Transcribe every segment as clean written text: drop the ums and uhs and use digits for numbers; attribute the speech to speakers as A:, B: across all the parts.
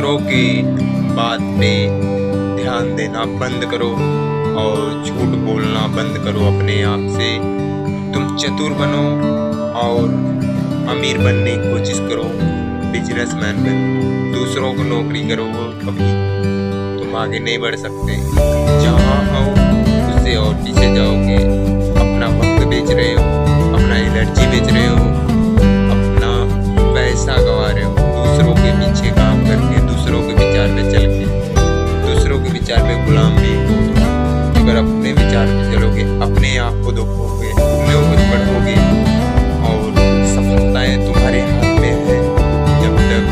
A: दूसरों की बात पे ध्यान देना बंद करो और झूठ बोलना बंद करो अपने आप से। तुम चतुर बनो और अमीर बनने की कोशिश करो, बिजनेसमैन बनो। दूसरों को नौकरी करो, कभी तुम आगे नहीं बढ़ सकते। जहाँ हो उससे और पीछे जाओगे। अपना वक्त बेच रहे हो, अपना एनर्जी बेच रहे हो, अपना पैसा गंवा रहे हो दूसरों के पीछे काम करके, दूसरों के विचार पे चल के। दूसरों के विचार पे गुलाम भी हो। अगर अपने विचार पे चलोगे, अपने आप को देखोगे, अपने ऊपर बढ़ोगे और सफलताएं तुम्हारे हाथ में है। जब तक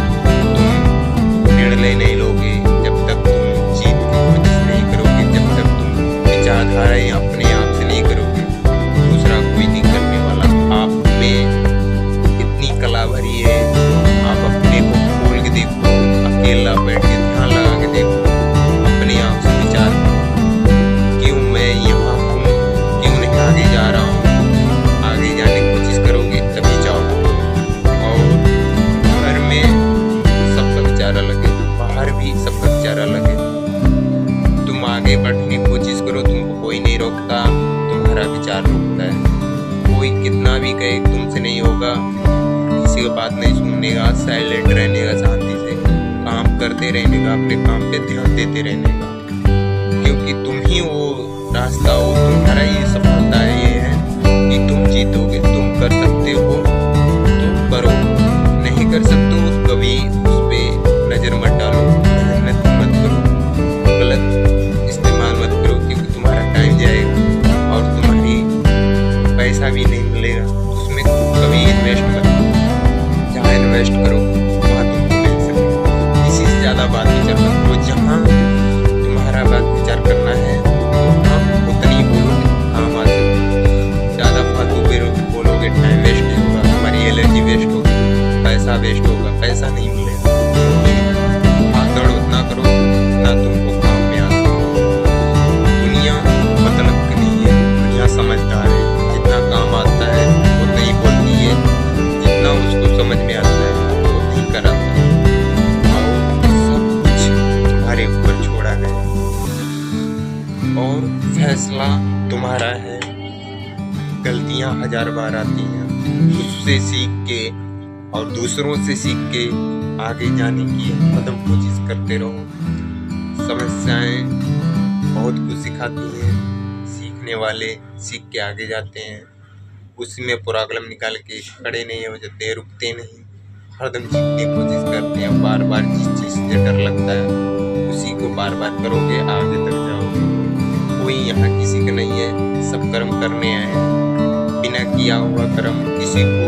A: तुम निर्णय नहीं लोगे, जब तक तुम जीत की कोशिश नहीं करोगे, जब तक तुम विचारधाराएं अपने आप से नहीं करोगे, दूसरा कोई नहीं करने वाला। आप में इतनी कला भरी है, आप अपने को खोल के देखो, अकेला बैठ के ध्यान लगा के देखो, अपने आप से विचार करो, क्यों मैं यहाँ हूँ, क्यों नहीं आगे जा रहा हूँ। आगे जाने की कोशिश करोगे तभी जाओगे। और घर में सबका विचार अलग है, बाहर भी सबका विचार अलग है। तुम आगे बढ़ने की कोशिश करो, तुमको कोई नहीं रोकता, तुम्हारा विचार रोकता है। कोई कितना भी कहे तुमसे नहीं होगा, किसी का बात नहीं सुनने का, साइलेंट रहने का, शांति से काम करते रहने का, अपने काम पे ध्यान देते रहने का। क्योंकि तुम ही वो रास्ता हो, तुम्हारा ये सफलता है, ये है कि तुम जीतोगे। तुम कर सकते हो तो करो, नहीं कर सकते हो कभी उस पे नजर मत डालो, मेहनत मत करो, गलत इस्तेमाल मत करो, क्योंकि तुम्हारा टाइम जाएगा और तुम्हारी पैसा भी नहीं मिलेगा। उसमें कभी इन्वेस्ट मत करो। जहाँ इन्वेस्ट करो वहाँ तुमको मिल सके। इसी से ज़्यादा बात विचार मत करो। जहाँ तुम्हारा बात विचार करना है वहाँ उतनी बोलोगे, काम आ सकते। ज़्यादा फालतू बोलोगे, टाइम वेस्ट होगा, तुम्हारी एनर्जी वेस्ट होगी, पैसा वेस्ट होगा, पैसा नहीं मिलेगा। भाग दौड़ उतना करो ना तुमको काम में आ सके। दुनिया मतलब की नहीं है, दुनिया समझदार है। जितना काम आता है उतना ही बोलती है, जितना उसको समझ में आता है उतना ही कराती है। और सब कुछ तुम्हारे ऊपर छोड़ा गया और फैसला तुम्हारा है। गलतियां 1000 बार आती हैं, उससे सीख के और दूसरों से सीख के आगे जाने की कदम कोशिश करते रहो। समस्याएं बहुत कुछ सिखाती हैं, सीखने वाले सीख के आगे जाते हैं। उसमें प्रॉब्लम निकाल के खड़े नहीं हो जाते, रुकते नहीं, हरदम जीतने की कोशिश करते हैं। बार बार जिस चीज़ से डर लगता है उसी को बार बार करोगे, आगे तक जाओगे। कोई यहाँ किसी का नहीं है, सब कर्म करने आए हैं। बिना किया हुआ कर्म किसी को